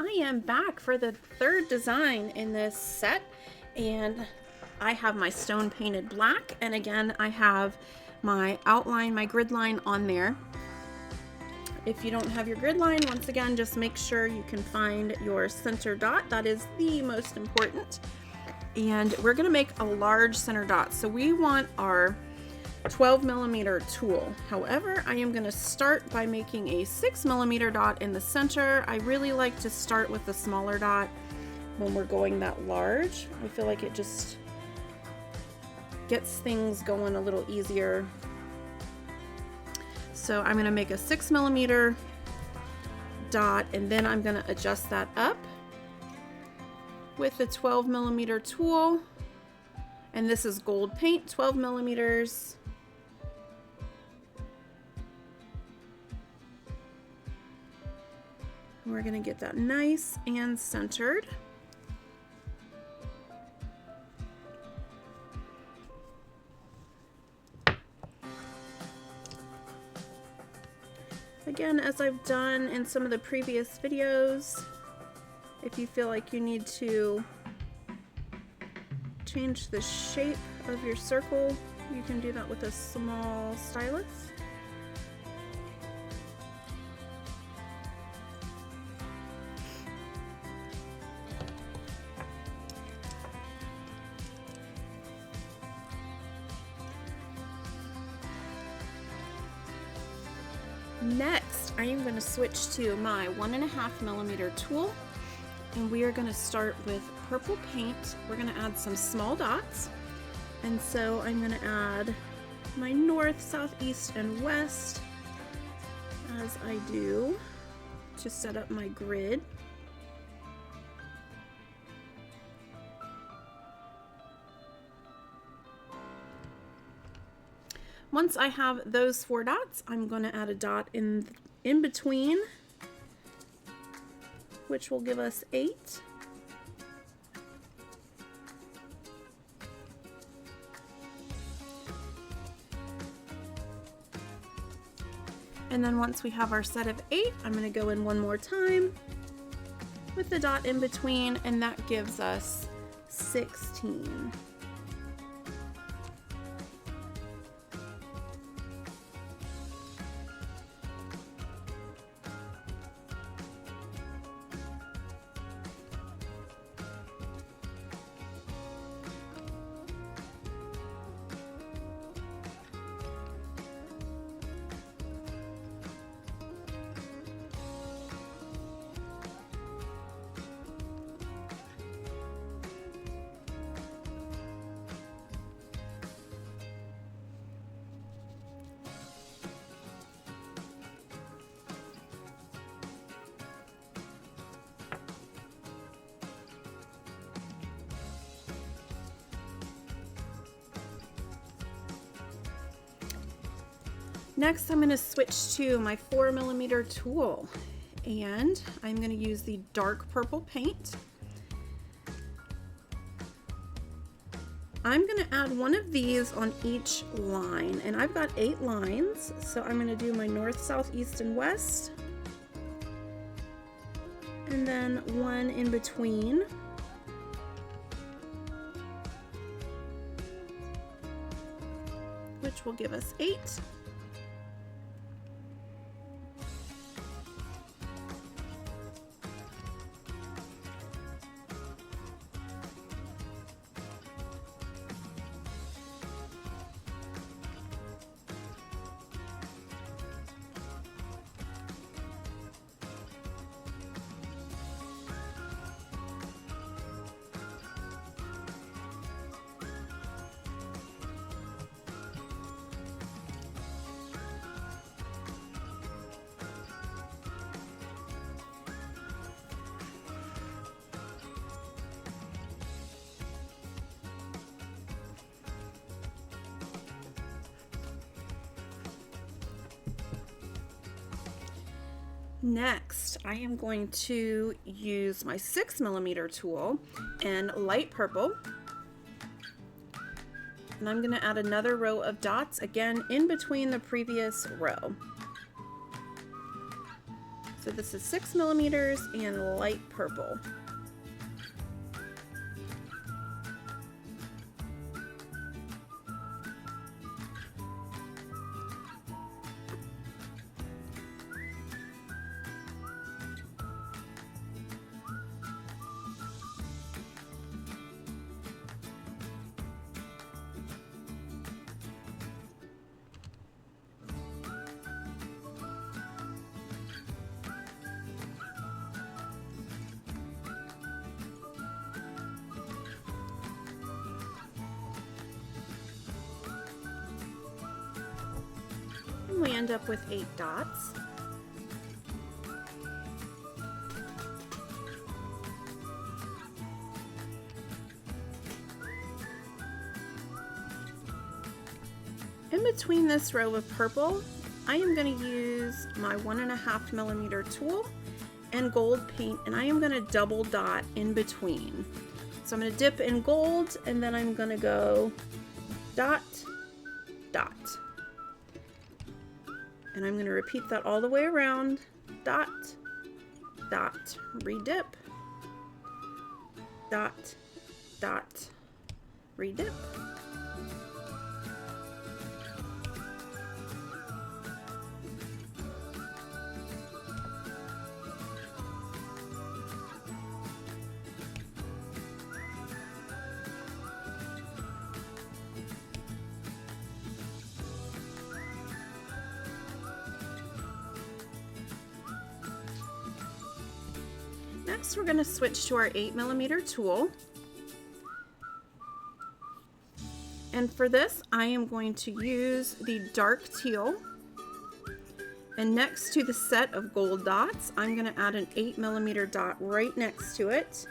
I am back for the third design in this set, and I have my stone painted black, and again I have my outline, my grid line on there. If you don't have your grid line, once again, just make sure you can find your center dot. That is the most important. And we're gonna make a large center dot. So we want our 12mm tool. However, I am gonna start by making a 6mm dot in the center. I really like to start with the smaller dot when we're going that large. I feel like it just gets things going a little easier. So I'm gonna make a 6mm dot, and then I'm gonna adjust that up with the 12mm tool. And this is gold paint, 12mm. We're gonna get that nice and centered. Again, as I've done in some of the previous videos, if you feel like you need to change the shape of your circle, you can do that with a small stylus. Next, I am going to switch to my 1.5mm tool, and we are going to start with purple paint. We're going to add some small dots, and so I'm going to add my north, south, east, and west as I do to set up my grid. Once I have those 4 dots, I'm going to add a dot in between, which will give us 8. And then once we have our set of 8, I'm going to go in one more time with the dot in between, and that gives us 16. Next, I'm going to switch to my 4mm tool, and I'm going to use the dark purple paint. I'm going to add one of these on each line, and I've got 8 lines, so I'm going to do my north, south, east, and west, and then one in between. Which will give us 8. Next, I am going to use my 6mm tool in light purple, and I'm going to add another row of dots, again in between the previous row. So this is 6 millimeters and light purple. We end up with 8 dots. In between this row of purple, I am going to use my 1.5 millimeter tool and gold paint, and I am going to double dot in between. So I'm going to dip in gold, and then I'm going to go dot, dot. And I'm going to repeat that all the way around. Dot, dot, redip, dot, dot, redip. Next, we're going to switch to our 8 millimeter tool. And for this, I am going to use the dark teal. And next to the set of gold dots, I'm going to add an 8 millimeter dot right next to it.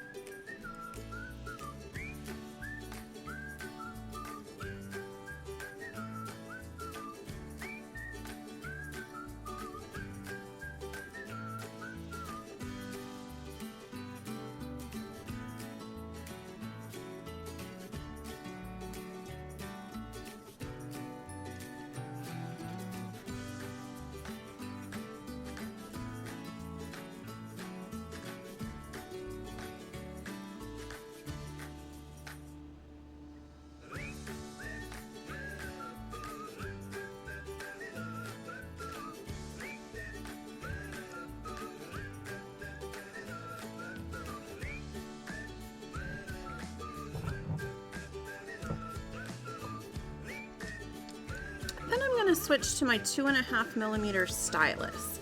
Then I'm going to switch to my 2.5 millimeter stylus,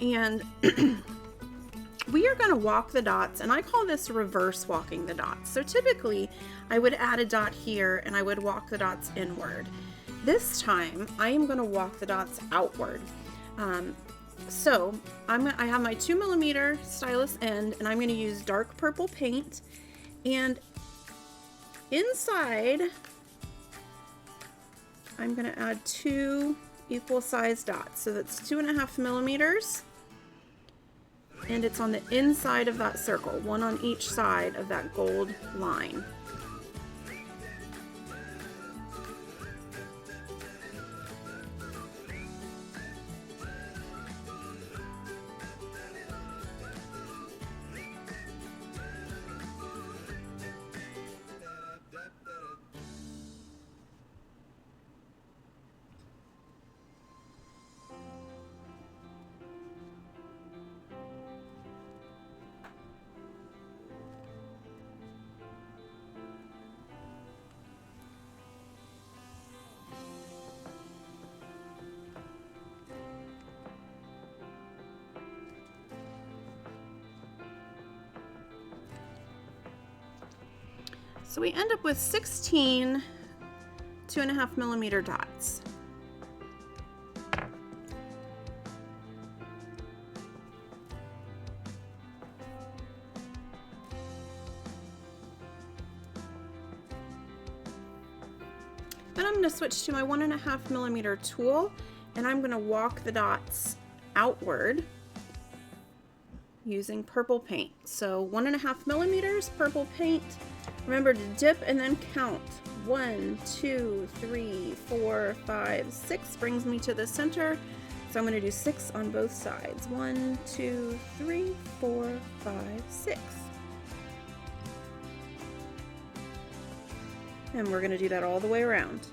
and we are going to walk the dots, and I call this reverse walking the dots. So typically I would add a dot here and I would walk the dots inward. This time I am going to walk the dots outward. So I have my 2 millimeter stylus end, and I'm going to use dark purple paint, and inside I'm going to add 2 equal sized dots. So that's 2.5 millimeters, and it's on the inside of that circle, one on each side of that gold line. So we end up with 16 2.5 millimeter dots. Then I'm going to switch to my 1.5 millimeter tool, and I'm going to walk the dots outward using purple paint. So 1.5 millimeters purple paint. Remember to dip and then count. 1, 2, 3, 4, 5, 6 brings me to the center. So I'm going to do 6 on both sides. 1, 2, 3, 4, 5, 6. And we're going to do that all the way around.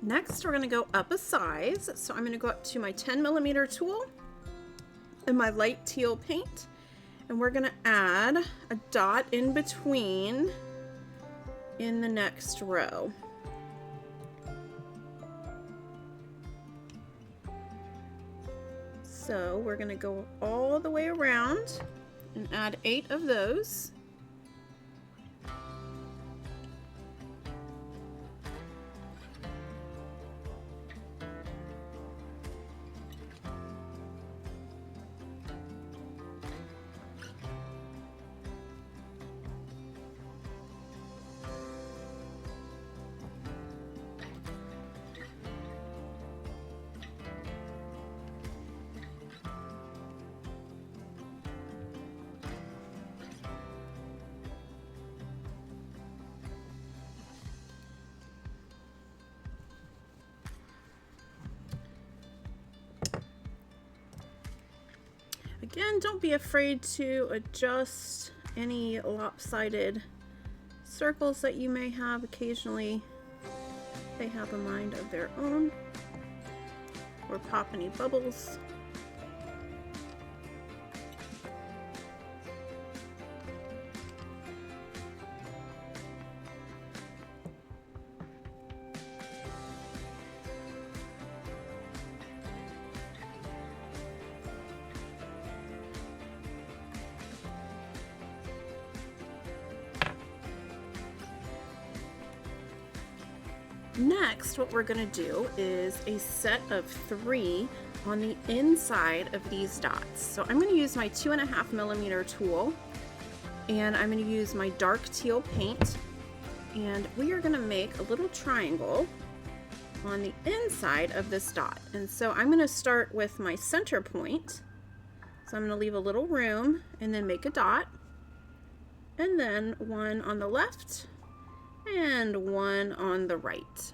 Next, we're going to go up a size. So I'm going to go up to my 10mm tool and my light teal paint. And we're going to add a dot in between in the next row. So we're going to go all the way around and add 8 of those. Again, don't be afraid to adjust any lopsided circles that you may have. Occasionally they have a mind of their own, or pop any bubbles. Next, what we're going to do is a set of 3 on the inside of these dots. So I'm going to use my 2.5mm tool, and I'm going to use my dark teal paint, and we are going to make a little triangle on the inside of this dot. And so I'm going to start with my center point. So I'm going to leave a little room and then make a dot, and then one on the left and one on the right.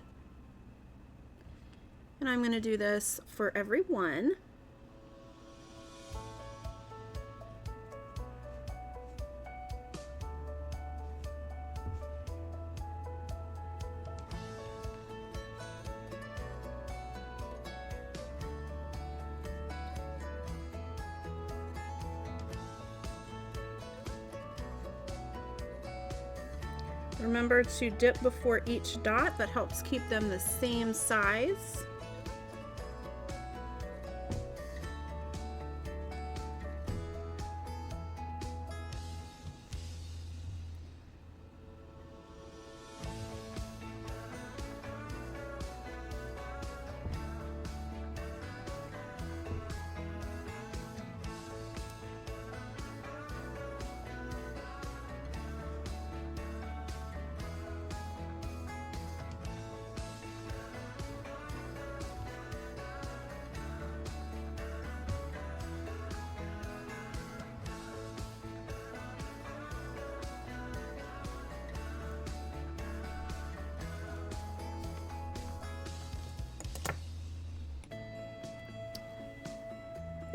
And I'm going to do this for every one. Remember to dip before each dot. That helps keep them the same size.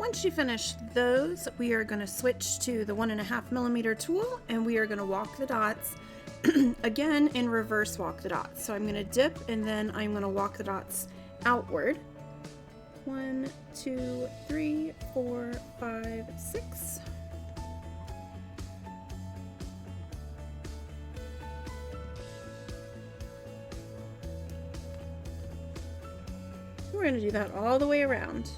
Once you finish those, we are going to switch to the 1.5mm tool, and we are going to walk the dots again in reverse walk the dots. So I'm going to dip and then I'm going to walk the dots outward. 1, 2, 3, 4, 5, 6. We're going to do that all the way around.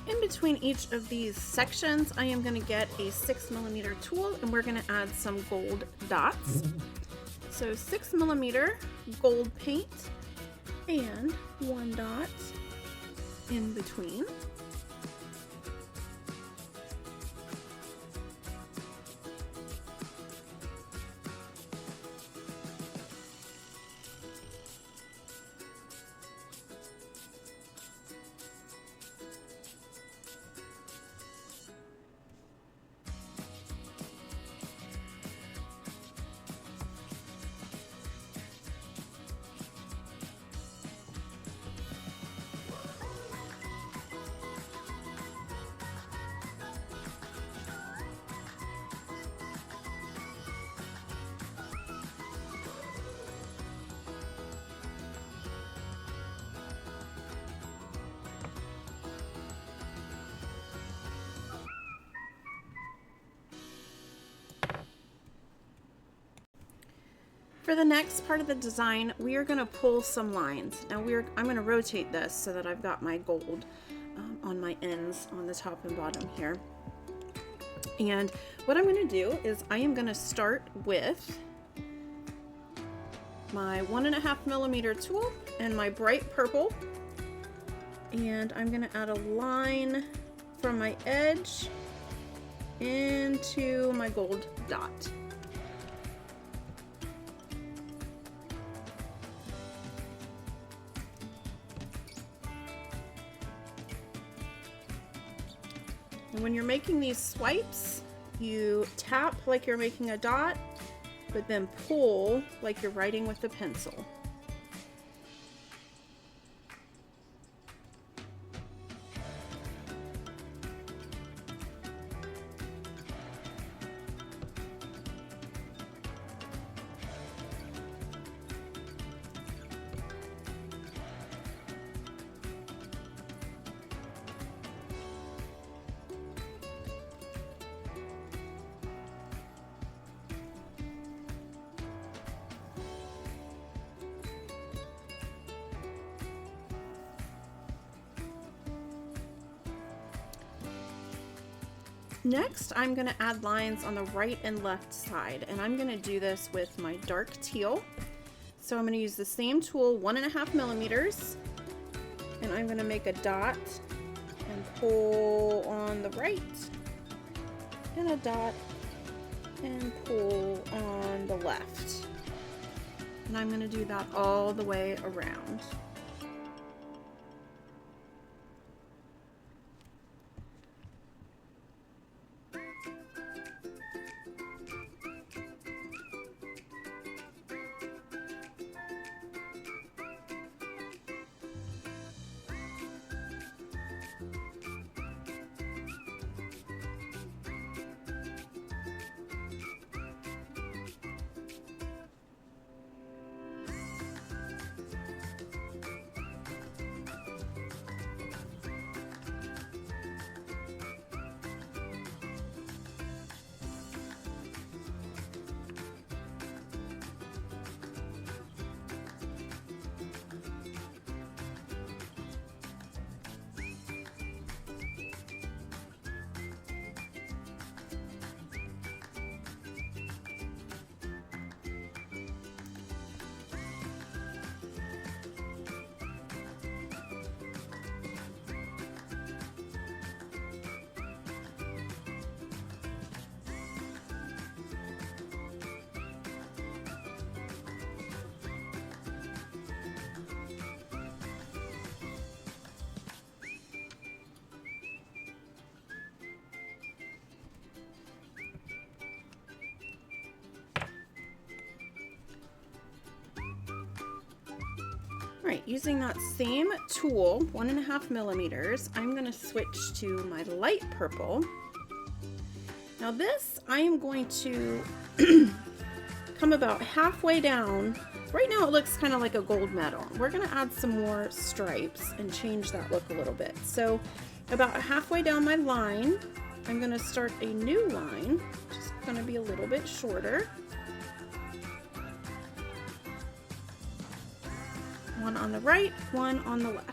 In between each of these sections, I am going to get a 6mm tool and we're going to add some gold dots. So 6mm gold paint and 1 dot in between. For the next part of the design, we are going to pull some lines. Now I'm going to rotate this so that I've got my gold on my ends on the top and bottom here. And what I'm going to do is I am going to start with my 1.5mm tool and my bright purple. And I'm going to add a line from my edge into my gold dot. And when you're making these swipes, you tap like you're making a dot, but then pull like you're writing with a pencil. Next, I'm going to add lines on the right and left side, and I'm going to do this with my dark teal. So I'm going to use the same tool, 1.5 millimeters, and I'm going to make a dot and pull on the right, and a dot, and pull on the left. And I'm going to do that all the way around. Right, using that same tool, 1.5 millimeters, I'm going to switch to my light purple. Now this, I am going to come about halfway down. Right now it looks kind of like a gold medal. We're going to add some more stripes and change that look a little bit. So about halfway down my line, I'm going to start a new line, which is going to be a little bit shorter. One on the right, one on the left.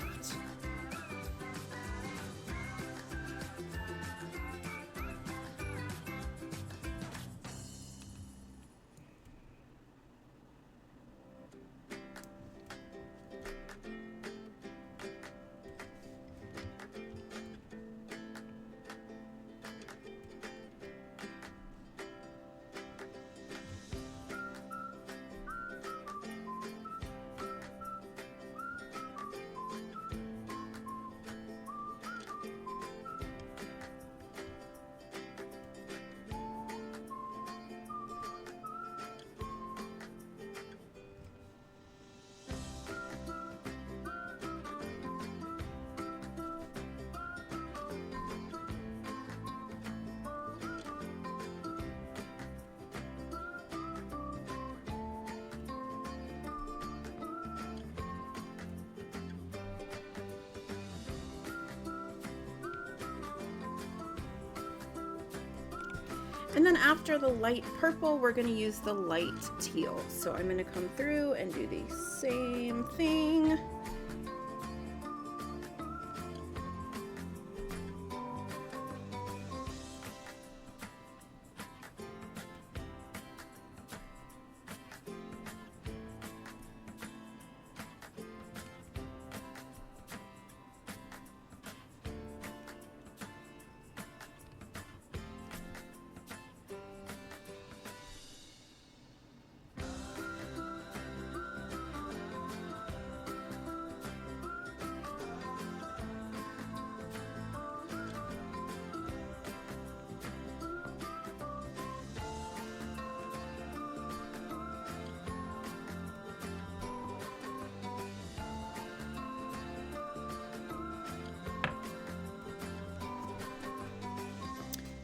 And then after the light purple, we're going to use the light teal. So I'm going to come through and do the same thing.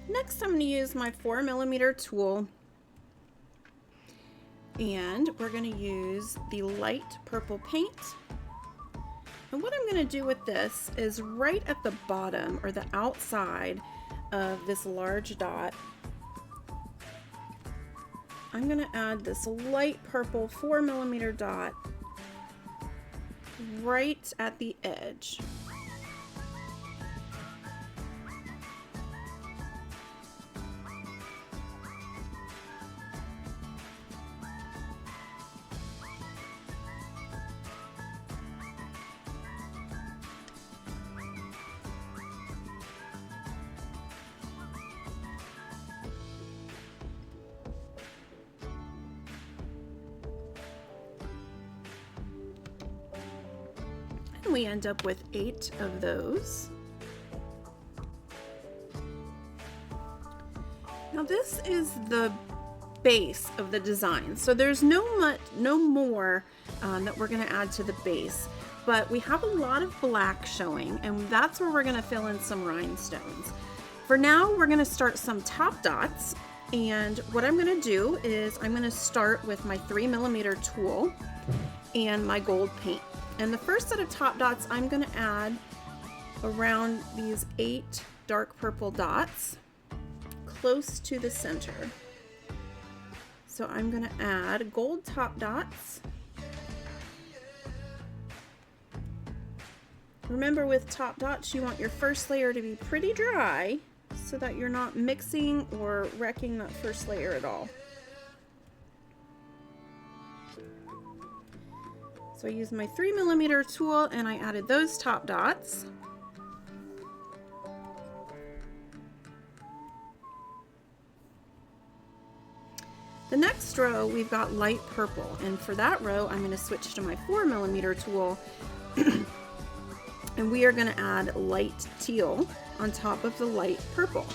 Next, I'm going to use my 4mm tool, and we're going to use the light purple paint. And what I'm going to do with this is right at the bottom or the outside of this large dot, I'm going to add this light purple 4mm dot right at the edge. we end up with 8 of those. Now this is the base of the design, so there's no more that we're going to add to the base, but we have a lot of black showing, and that's where we're going to fill in some rhinestones. For now, we're going to start some top dots, and what I'm going to do is I'm going to start with my 3mm tool and my gold paint. And the first set of top dots, I'm going to add around these 8 dark purple dots close to the center. So I'm going to add gold top dots. Remember, with top dots, you want your first layer to be pretty dry so that you're not mixing or wrecking that first layer at all. So I used my 3mm tool and I added those top dots. The next row, we've got light purple, and for that row, I'm going to switch to my 4mm tool, and we are going to add light teal on top of the light purple.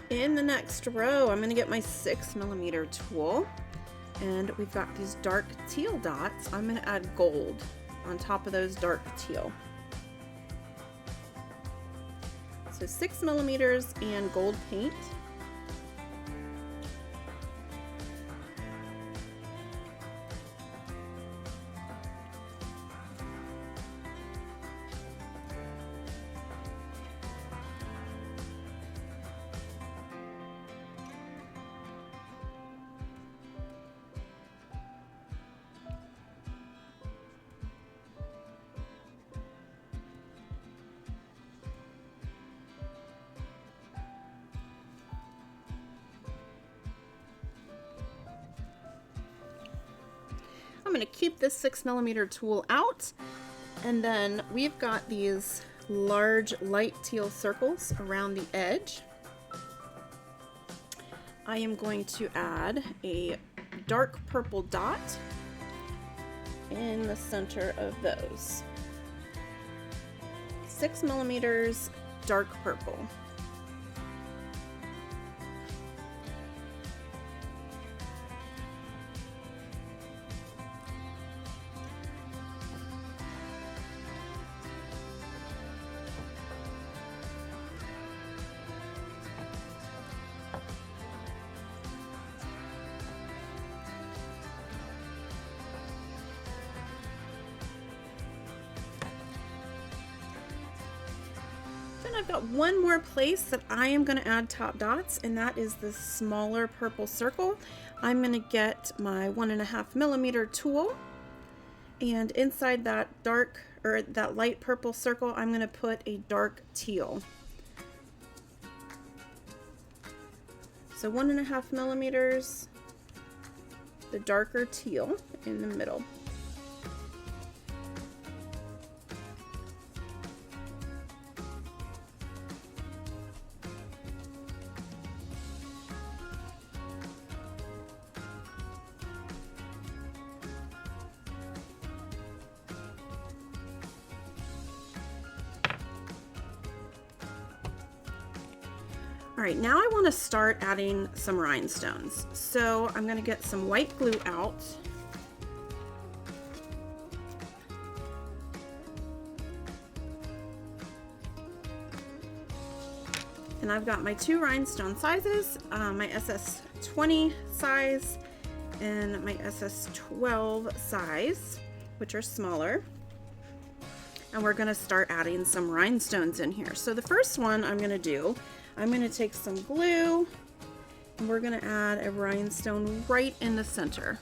In the next row, I'm going to get my 6mm tool, and we've got these dark teal dots. I'm going to add gold on top of those dark teal. So 6mm and gold paint. I'm going to keep this 6mm tool out, and then we've got these large light teal circles around the edge. I am going to add a dark purple dot in the center of those. 6mm dark purple. I've got one more place that I am going to add top dots, and that is the smaller purple circle. I'm going to get my 1.5mm tool, and inside that dark or that light purple circle, I'm going to put a dark teal. So 1.5mm, the darker teal in the middle. All right, now I want to start adding some rhinestones. So I'm going to get some white glue out. And I've got my 2 rhinestone sizes, my SS20 size and my SS12 size, which are smaller. And we're going to start adding some rhinestones in here. So the first one I'm going to do, I'm going to take some glue and we're going to add a rhinestone right in the center.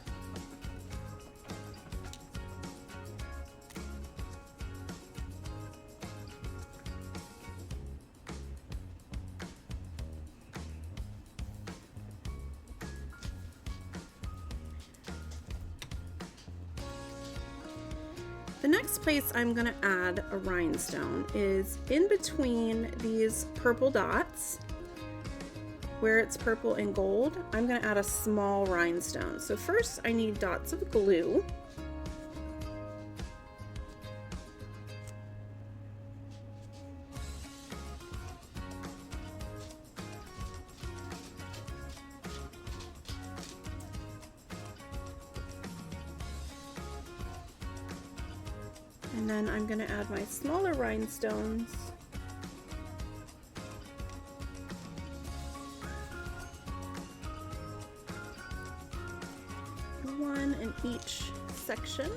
The next place I'm going to add a rhinestone is in between these purple dots. Where it's purple and gold, I'm going to add a small rhinestone. So first I need dots of glue. And then I'm going to add my smaller rhinestones. One in each section.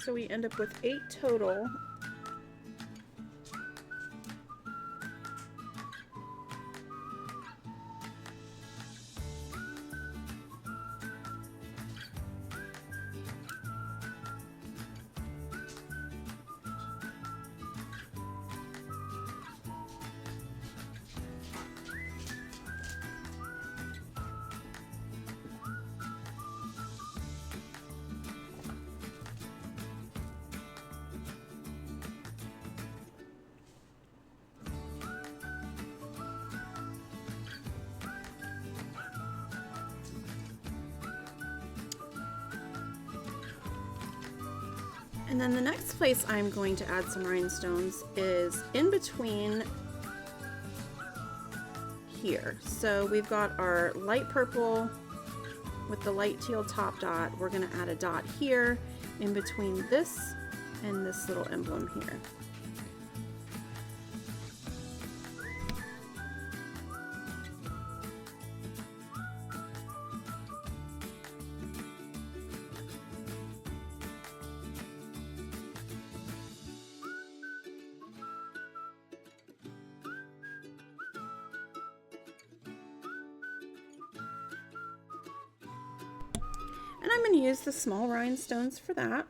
So we end up with 8 total. And then the next place I'm going to add some rhinestones is in between here. So we've got our light purple with the light teal top dot. We're going to add a dot here in between this and this little emblem here. And I'm going to use the small rhinestones for that.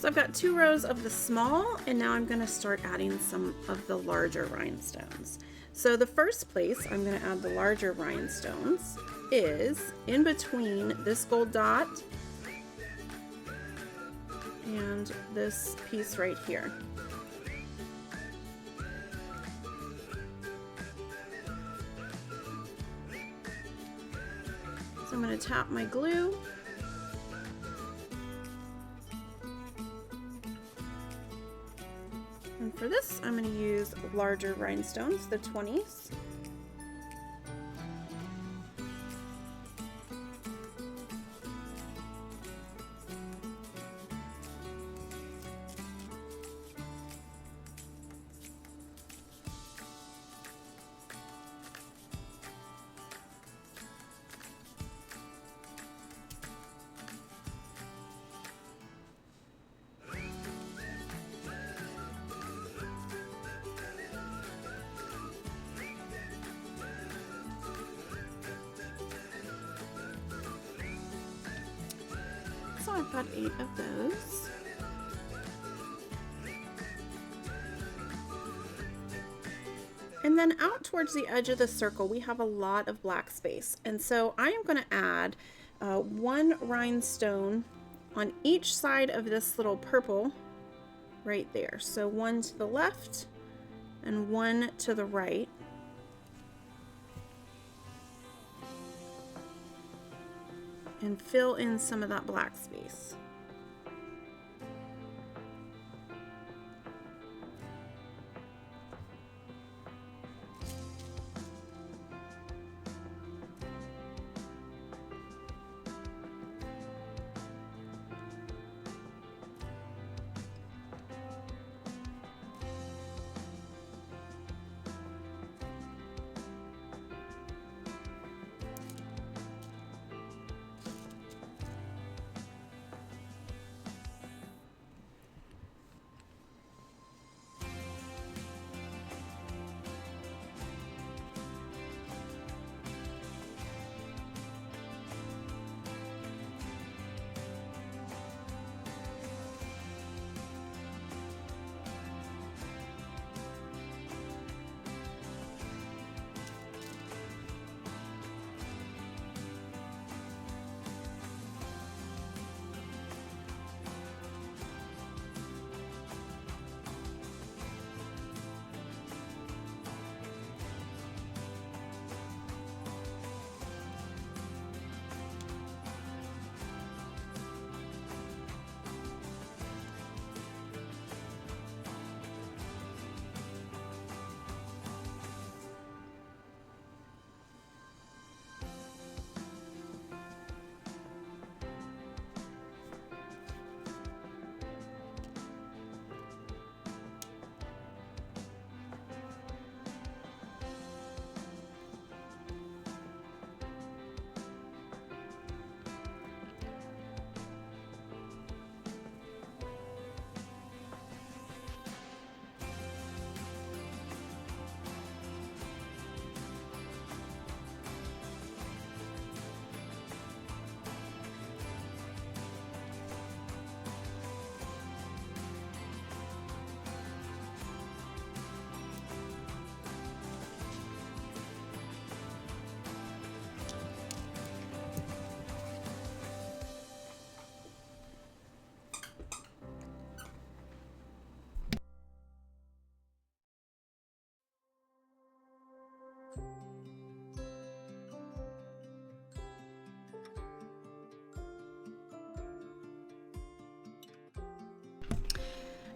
So I've got 2 rows of the small, and now I'm going to start adding some of the larger rhinestones. So the first place I'm going to add the larger rhinestones is in between this gold dot and this piece right here. So I'm going to tap my glue. And for this, I'm going to use larger rhinestones, the 20s. So I've got 8 of those. And then out towards the edge of the circle, we have a lot of black space. And so I am going to add 1 rhinestone on each side of this little purple right there. So 1 to the left and 1 to the right. And fill in some of that black space.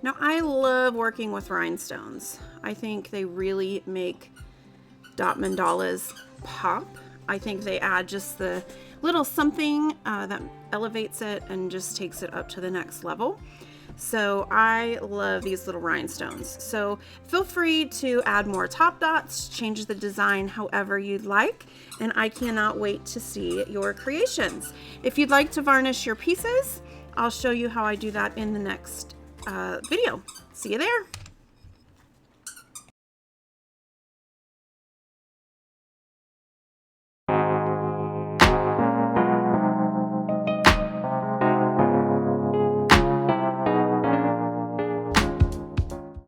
Now I love working with rhinestones. I think they really make dot mandalas pop. I think they add just the little something that elevates it and just takes it up to the next level. So I love these little rhinestones. So feel free to add more top dots, change the design however you'd like, and I cannot wait to see your creations. If you'd like to varnish your pieces, I'll show you how I do that in the next video. See you there.